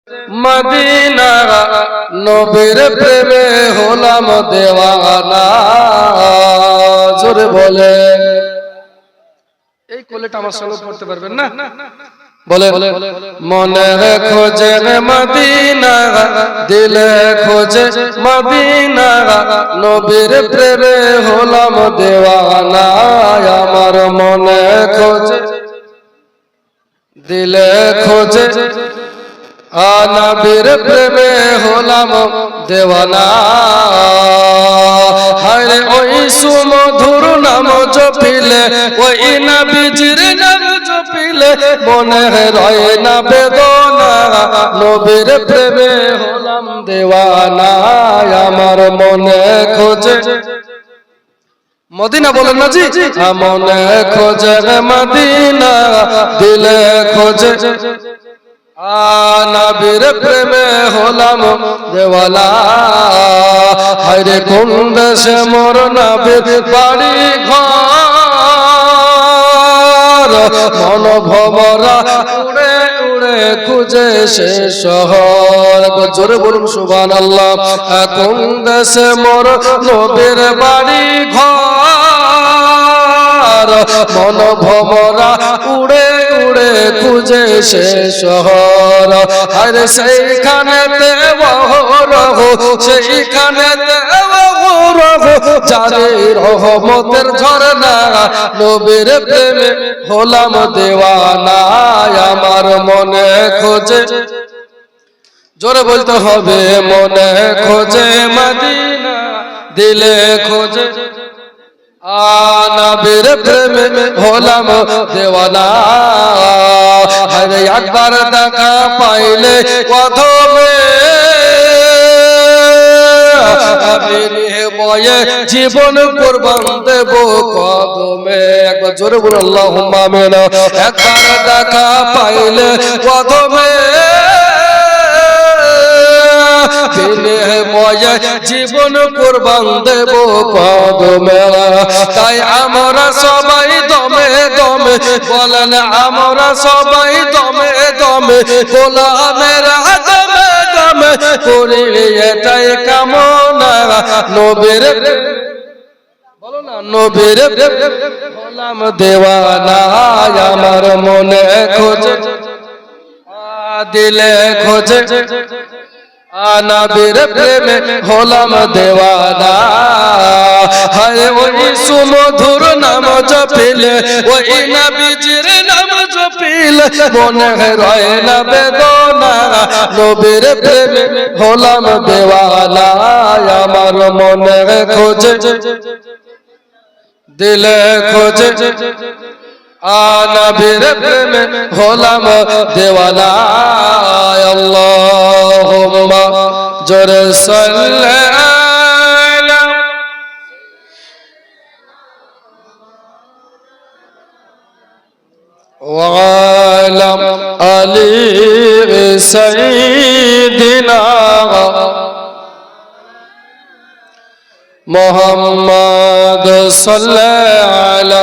Medina নবীর প্রেমে হলাম দেওয়ানা। জোরে বলে এই কোলেটা আমার সঙ্গে পড়তে পারবেন না? বলে মনে খোঁজে মদিনা, দিলে খোঁজে মদিনা, নবীর প্রেমে হলাম দেওয়ানা। আমার মনে খোঁজে, দিলে খোঁজে, নবীর প্রেমে হলাম দেওয়ানা। হায় ওই সুমধুর নাম জপিলে, ওই নবীজির নাম জপিলে মনে রয় না বেদনা। নবীর প্রেমে হলাম দেওয়ানা। আমার মনে খোঁজে মদিনা, বলেন না জি, মনে খোঁজে মদিনা, দিলে খোঁজে, নবীর প্রেমে হলাম দেওয়ানা। হায়রে কোন দেশে মোর নবীর বাড়ি ঘর, মন ভমরা উড়ে উড়ে খুঁজে সে শহর। জোরে বলুন সুবহানাল্লাহ। কোন দেশে মোর নবীর বাড়ি ঘর, মন ভমরা উড়ে উড়ে খুঁজে সে শহর। আরে সেইখানেতে ওহরহ, সেইখানেতে ওহরহ, জারি রহমতের ঝরনা। নবীর প্রেমে হলাম দেওয়ানা। আমার মনে খোঁজে, জোরে বলতে হবে, মনে খোঁজে মদিনা, দিলে খোঁজে, নবীর প্রেমে হলাম দেওয়ানা। আরে একবার দেখা পাইলে কদমে, বয়ে জীবন কুরবান দেব কদমে। একবার জোরে বলুন আল্লাহুম্মা আমিন। একবার দেখা পাইলে কদমে, জীবন কুরবান দেব কদমে। তাই আমরা সবাই দমে দমে, বলেন আমরা সবাই দমে দমে, গোলামের দমে দমে করি এটাই কামনা। নবীর, বলো না, নবীর হলাম দেওয়ানা। আমার মনে খোঁজে, দিলে খোঁজে, নবীর প্রেমে হলাম দেওয়ানা। হায় ওই সুমধুর নাম জপিলে, ওই নবীজির নাম জপিলে মনে রয় না বেদনা। নবীর প্রেমে হলাম দেওয়ানা। আমার মনে খোঁজে, দিলে খোঁজে, নবীর প্রেমে হলাম দেওয়ানা। আল্লাহুম্মা জোরে সাল্লি আলা ওয়া আলা আলি সাইয়্যিদিনা মুহাম্মদ সাল্লাল্লাহু আলা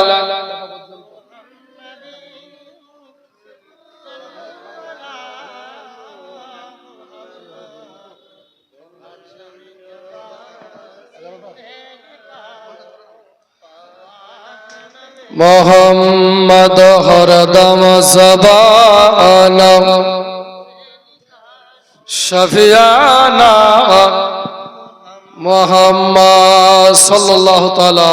মোহাম্মদ হরদম জবানা শফিয়ানা। মোহাম্মদ সাল্লাল্লাহু তাআলা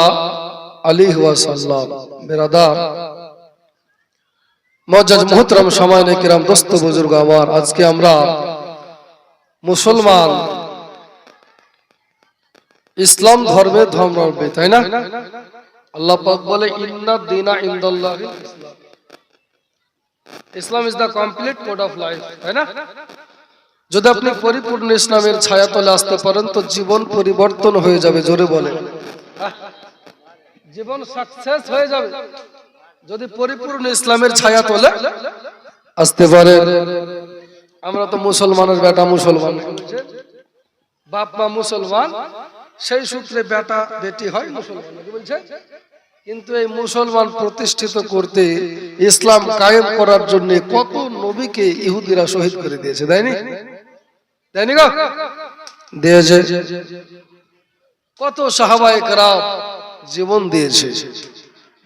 আলাইহি ওয়াসাল্লাম। বিরাদার মুআজ্জাজ মুহতারাম সামাইনে কিরাম, দোস্ত বুজুর্গ আমার, আজকে আমরা মুসলমান, ইসলাম ধর্মের ধর্মাবলম্বী, তাই না? আল্লাহ পাক বলে ইন্না দীনা ইনদাল্লাহিল ইসলাম। Islam is the complete code of life, তাই না? যদি আপনি পরিপূর্ণ ইসলামের ছায়াতলে আসতে পারেন তো জীবন পরিবর্তন হয়ে যাবে। জোরে বলে জীবন সাকসেস হয়ে যাবে যদি পরিপূর্ণ ইসলামের ছায়াতলে আসতে পারে। আমরা তো মুসলমানের বেটা, মুসলমান, বাপ মা মুসলমান, সেই সূত্রে বেটা বেটি হয় মুসলমান। কি বলছে? কিন্তু এই মুসলমান প্রতিষ্ঠিত করতে, ইসলাম কায়েম করার জন্য কত নবীকে ইহুদিরা শহীদ করে দিয়েছে, তাইনি? তাইনি গো? দিয়েছে। কত সাহাবায়ে কেরাম জীবন দিয়েছে।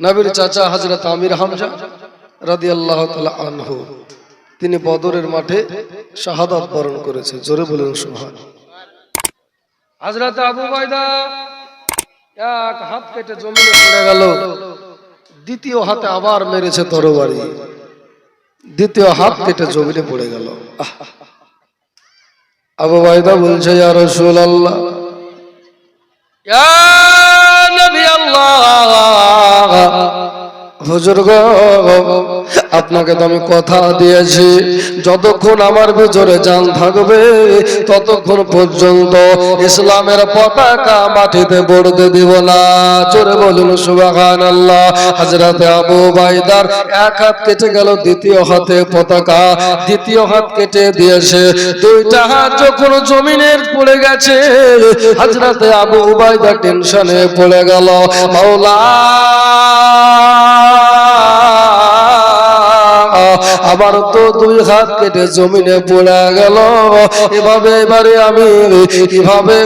নবীর চাচা হযরত আমির হামজা রাদিয়াল্লাহু তাআলা আনহু, তিনি বদরের মাঠে শাহাদাত বরণ করেছে। জোরে বলুন সুবহানাল্লাহ। হযরত আবু উবাইদা এক হাত কেটে জমিনে পড়ে গেল, দ্বিতীয় হাতে আবার মেরেছে তরবারি, দ্বিতীয় হাত কেটে জমিনে পড়ে গেল। আবু উবাইদা বলছে, ইয়া রাসূলুল্লাহ, ইয়া নবী আল্লাহ, হুজুর গো, আপনাকে তো আমি কথা দিয়েছি যতক্ষণ আমার ভিতরে জান থাকবে ততক্ষণ পর্যন্ত ইসলামের পতাকা মাটিতে পড়তে দিব না। জোরে বলুন সুবহানাল্লাহ। হযরত আবু উবাইদার এক হাত কেটে গেল, দ্বিতীয় হাতে পতাকা, দ্বিতীয় হাত কেটে দিয়েছে। দুইটা হাত যখন জমিনের পড়ে গেছে, হযরত আবু উবাইদা টেনশনে পড়ে গেল, মাওলা আবার তো দুই হাত কেটে জমিনে পড়ে গেল, এবারে আমি কিভাবে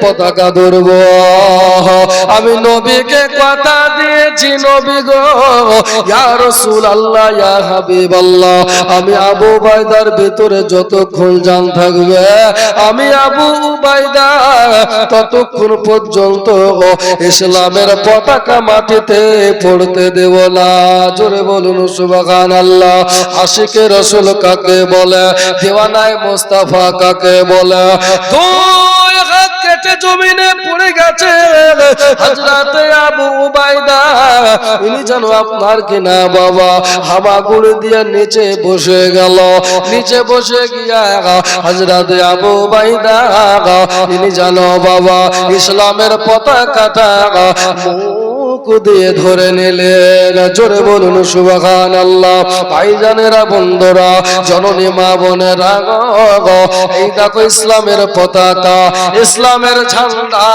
পতাকা ধরব? আমি নবীকে কথা দিয়েছি, নবী গো, ইয়া রাসূলুল্লাহ, ইয়া হাবিবাল্লাহ, আমি আবু উবাইদার ভিতরে যতক্ষণ জান থাকবে, আমি আবু উবাইদা ততক্ষণ পর্যন্ত ইসলামের পতাকা মাটিতে পড়তে দেব না। জোরে বলুন সুবহানাল্লাহ। আশিকে রাসূল কাকে বলে? দেওয়ানায়ে মুস্তাফা কাকে বলে? দুই হাত কেটে জমিনে পড়ে গেছে হযরত আবু উবাইদা, ইনি যেন আপনার কিনা বাবা হামাগুড়ি দিয়ে নিচে বসে গেল। নিচে বসে গিয়া হযরত আবু উবাইদা ইনি যেন বাবা ইসলামের পতাকাটা মুখ দিয়ে ধরে নিলেন। জোরে বলুন সুবহানাল্লাহ। ভাইজানেরা, বন্ধুরা, জননী মা বোনেরা, এই দেখো ইসলামের পতাকা, ইসলামের ঝান্ডা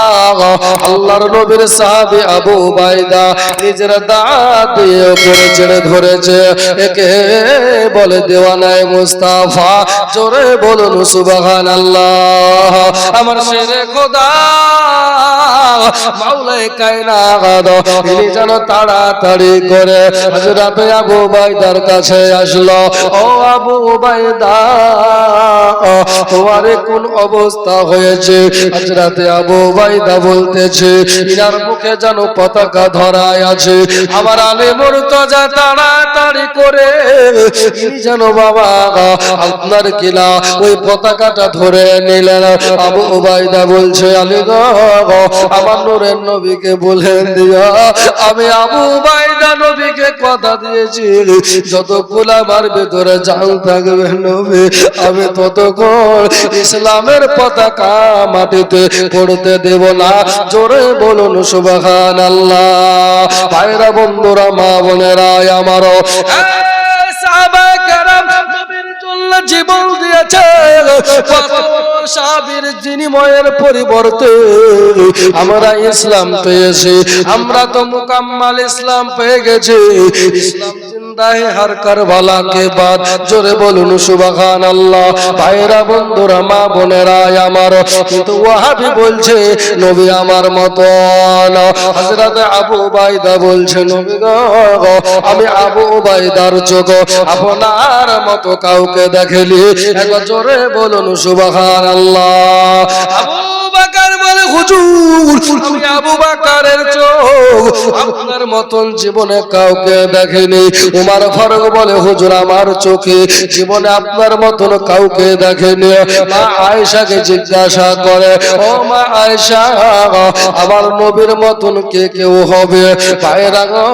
আল্লাহর নবীর সাহাবী আবু উবাইদা নিজের দাঁত দিয়ে উপরে ছেড়ে ধরেছে। একে বলে দেওয়ানায়ে মুস্তাফা। জোরে বলুন সুবহানাল্লাহ। আমার শেরে খোদা মাওলায়ে কায়নাত, ইনি যেন তাড়াতাড়ি করে হযরত আবু উবাইদার কাছে আসলো। ও আবু উবাইদা, তোমার কোন অবস্থা হয়েছে? হযরত আবু উবাইদা বলতেছে, ইনার মুখে যেন পতাকা ধরায় আছে। আমার আলী মুর্তজা তাড়াতাড়ি করে ইনি যেন বাবা আপনার কিনা ওই পতাকাটা ধরে নিলেন। আবু উবাইদা বলছে, আলী গো, আমার নূরের নবীকে বলে দিও, আমি আবু উবাইদা নবীকে কথা দিয়েছি যতক্ষণ আমার ভিতরে জান থাকবে নবী, আমি ততক্ষণ ইসলামের পতাকা মাটিতে পড়তে দেব না। জোরে বলুন সুবহানাল্লাহ। ভাইরা, বন্ধুরা, মা বোনেরা আমারও, সাহাবায়ে কেরাম নবীর জন্য জীবন দিয়েছে। কত সাহাবীর বিনিময়ের পরিবর্তে আমরা ইসলাম পেয়েছি। আমরা তো মুকাম্মাল ইসলাম পেয়ে গেছি। ইসলাম জিন্দা হে হর কারবালা কে বাদ। জোরে বলুন সুবহানাল্লাহ। ভাইরা, বন্ধুরা, মা বোনেরা আমার, কিন্তু ওয়াহাবি বলছে নবী আমার মতন। হযরত আবু উবাইদা বলছে, নবী গো, আমি আবু উবাইদার চোখ আপনার মতো কাউকে দেখেনি। একবার জোরে বলুন সুবহানাল্লাহ। আবু বকর বলে, হুজুর, আমি আবু বকরের চোখ আপনার মতন জীবনে কাউকে দেখেনি। উমর ফারুক বলে, হুজুর, আমার চোখে জীবনে আপনার মতন কাউকে দেখেনি। মা আয়েশাকে জিজ্ঞাসা করে, ও মা আয়েশা, আমার নবীর মতন কে কেউ হবে? ভাইরা গো,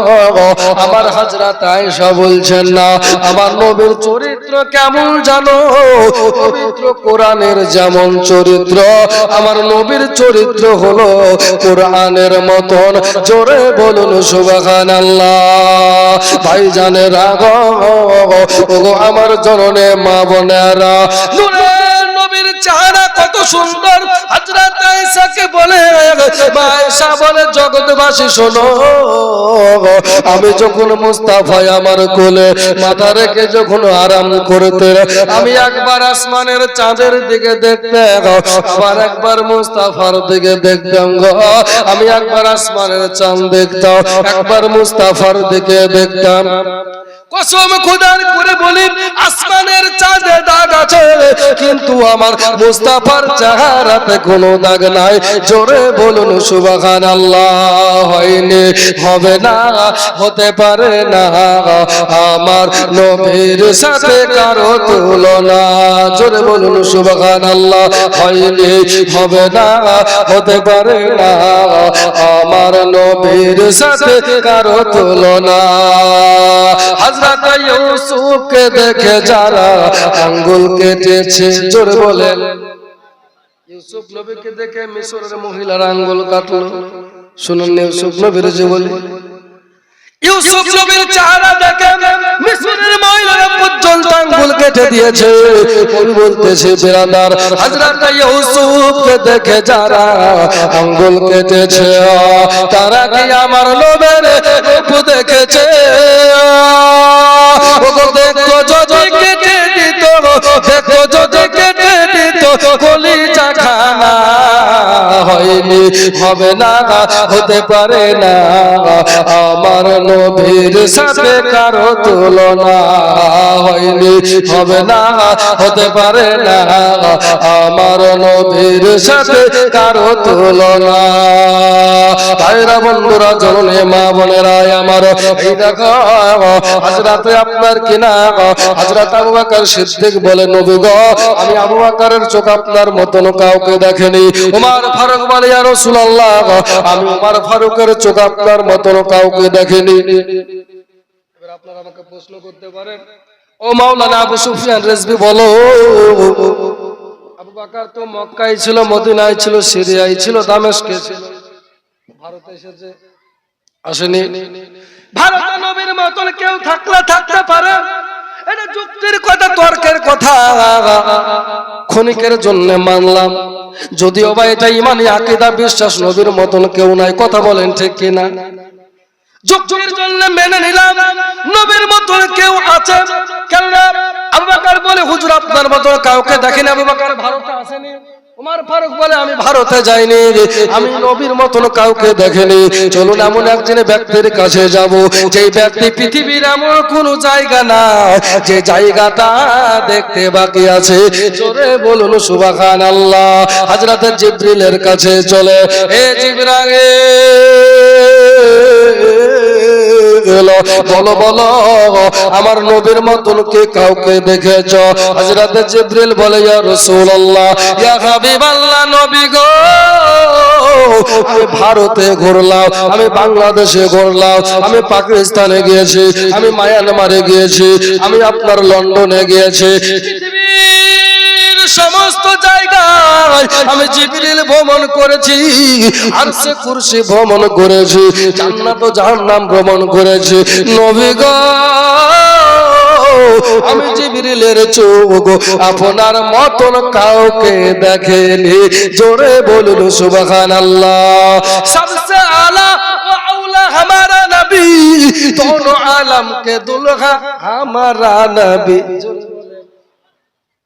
আমার হযরত আয়েশা বলছেন, না, আমার নবীর চরিত্র কেমন জানো? পবিত্র কোরআনের যেমন চরিত্র, আমার নবীর চরিত্র হলো কোরআনের মতন। জোরে বলুন সুবহানাল্লাহ। ভাইজানেরা গো, আমার জননী মা বোনেরা, নূরের নবীর চেহারা কত সুন্দর। হযরত আয়েশাকে বলে, মা আয়েশা বলে, জগৎবাসী শোনো, আমি যখন মুস্তাফায় আমার কোলে মাথা রেখে যখন আরাম করতে, আমি একবার আসমানের চাঁদের দিকে দেখতাম, আবার একবার মুস্তাফার দিকে দেখতাম গো। আমি একবার আসমানের চাঁদ দেখতাম, একবার মুস্তাফার দিকে দেখতাম। কসম খোদার করে বলি, আসমানের চাঁদে দাগ আছে, কিন্তু আমার মুস্তাফার চেহারাতে কোনো দাগ নাই। জোরে বলুন সুবহানাল্লাহ। হয়নি, হবে না, হতে পারে না, আমার নবীর সাথে কারো তুলনা। জোরে বলুন সুবহানাল্লাহ। হয়নি, হবে না, হতে পারে না, আমার নবীর সাথে কারো তুলনা। হযরত ইউসুফকে দেখে যারা আঙ্গুল কেটেছে, জোরে বলেন। ইউসুফ নবীকে দেখে মিশরের মহিলারা আঙ্গুল কাটলো। শুনুন ইউসুফ নবীর জীবনী। ইউসুফ নবীর চেহারা দেখে মিশরের মহিলারা পর্যন্ত আঙ্গুল কেটে দিয়েছে। কবি বলতেছে, বিরাদার, হযরত ইউসুফকে দেখে যারা আঙ্গুল কেটেছে, তারা কি আমার নবীর রূপ দেখেছে? ওগো দেখো যদি কেটে দিত, দেখো যদি কেটে দিত কলিজা খানা। হয়নি, হবে না, হতে পারে না, আমার নবীর সাথে কারো তুলনা। হয়নি, হবে না, হতে পারে না, আমার নবীর সাথে কারো তুলনা। ভাইরা বন্ধুরা, জননী মা বোনেরা আমার, এই দেখো হযরত আপনার কিনা হযরত আবু বকর সিদ্দিক বলে, নবী গো, আমি আবু বকরের চোখ আপনার মতন কাউকে দেখেনি। ওমর ফারুক বলে, ইয়া রাসূলুল্লাহ, আমি ওমর ফারুকের চোখ আপনার মতন কাউকে দেখেনি। এবার আপনারা আমাকে প্রশ্ন করতে পারেন, ও মাওলানা আবু সুফিয়ান রিজভী, বলো, আবু বকর তো মক্কায় ছিল, মদিনায় ছিল, সিরিয়ায় ছিল, দামেস্কে ছিল, ভারতে এসেছে, আসেনি? ভারতে নবীর মতন কেউ থাকলে থাকতে পারে? এটা যুক্তির কথা, তর্কের কথা, ক্ষণিকের জন্য মানলাম। যদিও বা এটা ইমানি আকীদা, বিশ্বাস, নবীর মতন কেউ নাই। কথা বলেন ঠিক কিনা? যুক্তির জন্য মেনে নিলাম নবীর মতন কেউ আছে। কেননা আবু বকর বলে, হুজুর আপনার মতন কাউকে দেখেনি। আবু বকর ভারতে আসেনি। ওমর ফারুক বলে, আমি ভারতে যাইনি, আমি নবীর মতন কাউকে দেখিনি। চলুন এমন একজন ব্যক্তির কাছে যাব, যে ব্যক্তি পৃথিবীর এমন কোন জায়গা না যে জায়গাটা দেখতে বাকি আছে। জোরে বলুন সুবহানাল্লাহ। হযরত জিবরিলের কাছে চলে, এ জিবরাইল, বলো বলো, আমার নবীর মতন কে কাউকে দেখেছ? হযরত জিবরিল বলে, ইয়া রাসূলুল্লাহ, ইয়া হাবিবাল্লাহ, নবী গো, আমি ভারতে ঘুরলাম, আমি বাংলাদেশে ঘুরলাম, আমি পাকিস্তানে গিয়েছি, আমি মায়ানমারে গিয়েছি, আমি আপনার লন্ডনে গিয়েছি, সমস্ত জায়গায় আমি জিবরিল ভ্রমণ করেছি, আরশে কুরসি ভ্রমণ করেছি, জান্নাত ও জাহান্নাম ভ্রমণ করেছি। নবী গো, আমি জিবরিলের চোখ আপনার মতন কাউকে দেখেনি। জোরে বলুন সুবহানাল্লাহ। সবসে আলা ওয়া আউলা হামারা নবী, দোনো আলম কে দুলহা হামারা নবী।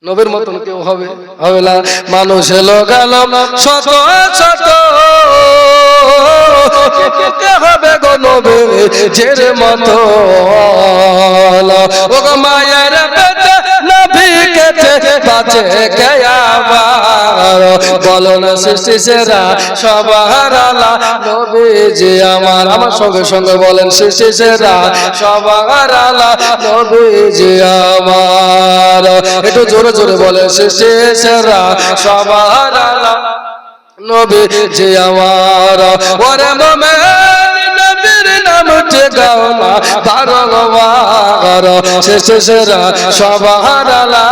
নবীর মতন কেউ হবে? হবে না। মানুষ এলো গেল শত শত, কে হবে গো নবীর মতো? ও গো মায়ের পেটে নবী কেটে বাঁচে কে আবার? বলো না সৃষ্টি সেরা সবার আলা নবীজি আমার। আমার সঙ্গে সঙ্গে বলেন, সৃষ্টি সেরা সবার আলা নবীজি আমার। একটু জোরে জোরে বলেন, সৃষ্টি সেরা সবার আলা নবীজি আমার। ওরে মোমেন নবীর নাম গাও না বারবার, সৃষ্টি সেরা সবার আলা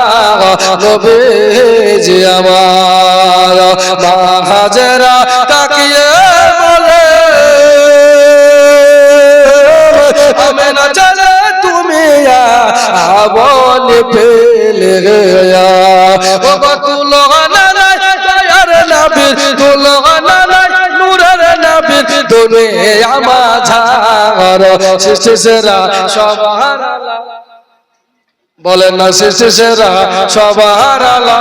নবীজি আমার। মা হাজেরা তাকিয়ে বলে, আমি না চলে তুমি আবল পেলে গয়া, ও তুলনা নবীর তুলনা নাই নূরের নবীর দুনিয়া মাঝার সৃষ্টি সেরা সবার আলা বলেন না সৃষ্টি সেরা সবার আলা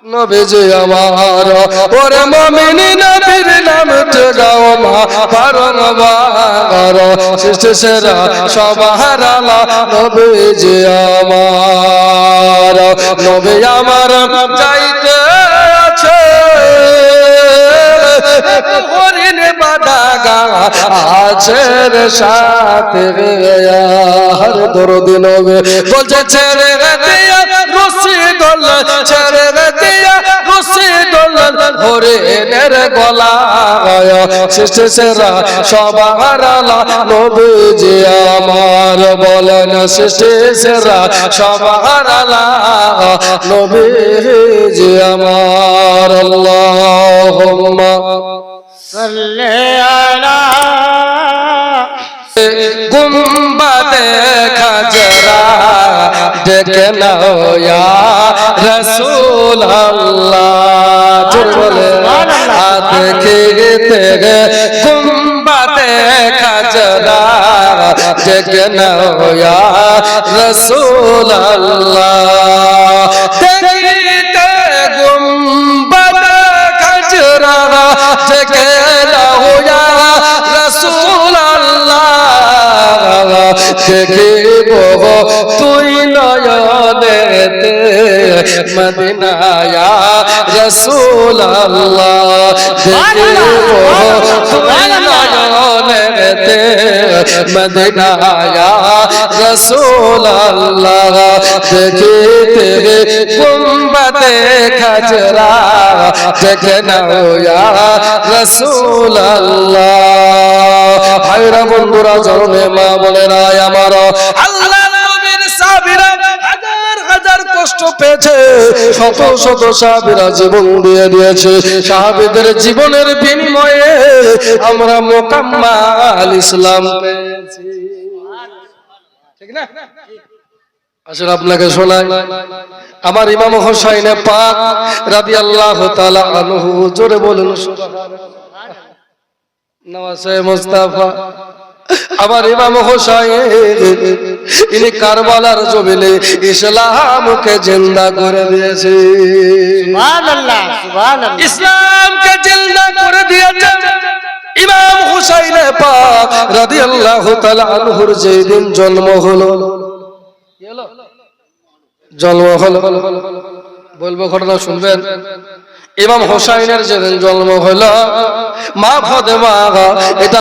নবীজি আমার ওরে মুমিনি নবীর নামতে গাও মা বারংবার সৃষ্টি সেরা সবার আলা নবীজি আমার নবী আমার যাইতে আছে হরিণ বাদাগা আছে রে সাথে হর দরদ নবী বলছে ছেড়ে দিয়া রশি দোল ছেড়ে দিয়া রশি দোল হরিণের গলায় সৃষ্টি সেরা সবার আলা নবীজি আমার বলেন সৃষ্টি সেরা সবার আলা নবীজি আমার আল্লাহুম্মা সাল্লি আলা গুম্বাদে খাজরা ডেকে নাও ইয়া রাসূল আল্লাহ জোরে বলে দেখতে গুম্বাদে খাজরা ডেকে নাও ইয়া রাসূল আল্লাহ দেখতে গুম্বাদে খাজরা ডেকে নাও ইয়া রাসূল আল্লাহ দেখিব তুই নয়নেতে মদিনা ইয়া রাসূল আল্লাহ দেখিব তুই নয়নেতে মদিনা ইয়া রাসূল আল্লাহ দেখিতে গুম্বাদে খাজরা দেখে নাও ইয়া রাসূল আল্লাহ ভাইরা বন্ধুরা জনমে মা বোনেরা আমার আল্লাহর নবীর সাহাবীরা হাজার হাজার কষ্ট পেয়েছে শত শত সাহাবীরা জীবন দিয়ে দিয়েছে সাহাবীদের জীবনের বিনিময়ে আমরা মোকাম্মাল ইসলাম পেয়েছি ঠিক না আসলে আপনাকে শোনাই আমার ইমাম হোসাইন পাক রাদিয়াল্লাহু তাআলা আনহু জোরে বলুন সুবহানাল্লাহ নওয়াজে মুস্তাফা আমার ইমাম হোসাইন ইনি কারবালার জমিনে ইসলামকে জিন্দা করে দিয়েছে সুবহানাল্লাহ সুবহানাল্লাহ ইসলামকে জিন্দা করে দিয়েছে ইমাম হোসাইন পাক রাদিয়াল্লাহু তাআলা আনহুর যেদিন জন্ম হলো জন্ম হলো বলবো ঘটনা শুনবেন ইমাম হোসাইনের যেদিন জন্ম হলো মা ফাতেমা এটা